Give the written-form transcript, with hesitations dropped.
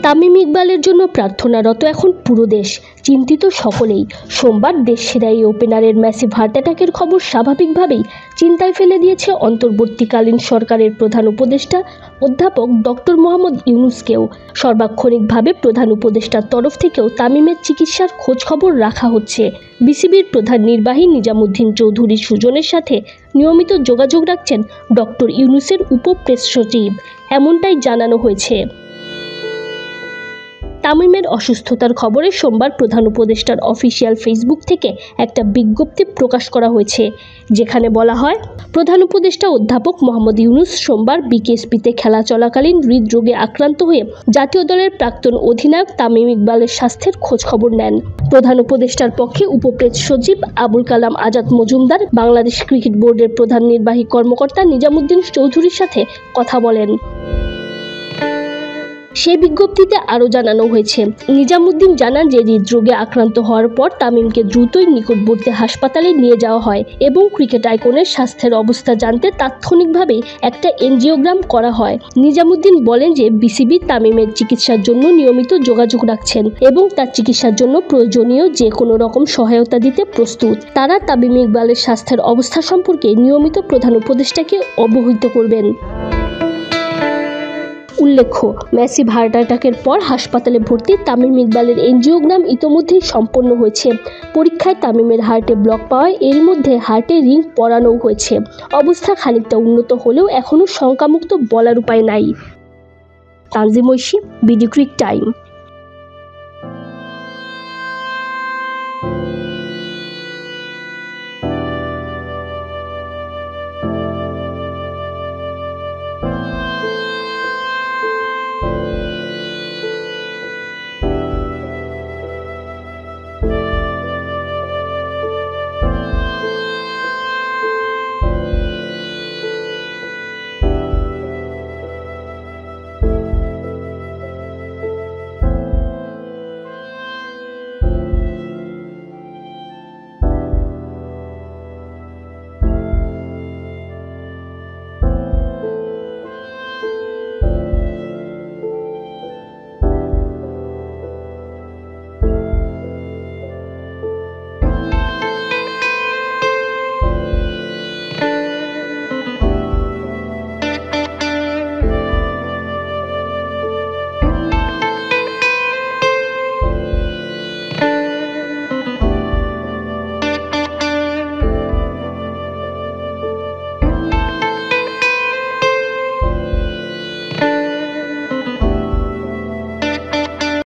তামিম ইকবালের জন্য প্রার্থনারত এখন পুরো দেশ, চিন্তিত সকলেই। সোমবার দেশসেরা এই ওপেনারের ম্যাসিভ হার্ট অ্যাটাকের খবর স্বাভাবিকভাবেই চিন্তায় ফেলে দিয়েছে অন্তর্বর্তীকালীন সরকারের প্রধান উপদেষ্টা অধ্যাপক ডক্টর মোহাম্মদ ইউনূসকেও। সর্বাক্ষণিকভাবে প্রধান উপদেষ্টার তরফ থেকেও তামিমের চিকিৎসার খোঁজখবর রাখা হচ্ছে। বিসিবির প্রধান নির্বাহী নিজামুদ্দিন চৌধুরী সুজনের সাথে নিয়মিত যোগাযোগ রাখছেন ডক্টর ইউনূসের উপ প্রেস সচিব, এমনটাই জানানো হয়েছে। তামিমের অসুস্থতার খবরে সোমবার প্রধান উপদেষ্টার অফিসিয়াল ফেসবুক থেকে একটা বিজ্ঞপ্তি প্রকাশ করা হয়েছে, যেখানে বলা হয়, প্রধান উপদেষ্টা অধ্যাপক মোহাম্মদ ইউনূস সোমবার বিকেএসপিতে খেলা চলাকালীন হৃদরোগে আক্রান্ত হয়ে জাতীয় দলের প্রাক্তন অধিনায়ক তামিম ইকবালের স্বাস্থ্যের খোঁজখবর নেন। প্রধান উপদেষ্টার পক্ষে উপপ্রেস সচিব আবুল কালাম আজাদ মজুমদার বাংলাদেশ ক্রিকেট বোর্ডের প্রধান নির্বাহী কর্মকর্তা নিজামুদ্দিন চৌধুরীর সাথে কথা বলেন। সেই বিজ্ঞপ্তিতে আরও জানানো হয়েছে, নিজামুদ্দিন জানান যে হৃদরোগে আক্রান্ত হওয়ার পর তামিমকে দ্রুতই নিকটবর্তী হাসপাতালে নিয়ে যাওয়া হয় এবং ক্রিকেট আইকনের স্বাস্থ্যের অবস্থা জানতে তাৎক্ষণিকভাবে একটা এনজিওগ্রাম করা হয়। নিজামুদ্দিন বলেন যে বিসিবি তামিমের চিকিৎসার জন্য নিয়মিত যোগাযোগ রাখছেন এবং তার চিকিৎসার জন্য প্রয়োজনীয় যে কোনো রকম সহায়তা দিতে প্রস্তুত। তারা তামিম ইকবালের স্বাস্থ্যের অবস্থা সম্পর্কে নিয়মিত প্রধান উপদেষ্টাকে অবহিত করবেন। উল্লেখ্য, ম্যাসিভ হার্ট অ্যাটাকের পর হাসপাতালে ভর্তি তামিম ইকবালের এনজিওগ্রাম ইতোমধ্যেই সম্পন্ন হয়েছে। পরীক্ষায় তামিমের হার্টে ব্লক পাওয়ায় এর মধ্যে হার্টে রিং পরানোও হয়েছে। অবস্থা খানিকটা উন্নত হলেও এখনও শঙ্কামুক্ত বলার উপায় নাই। Tanjim Oishi, BD Cric time.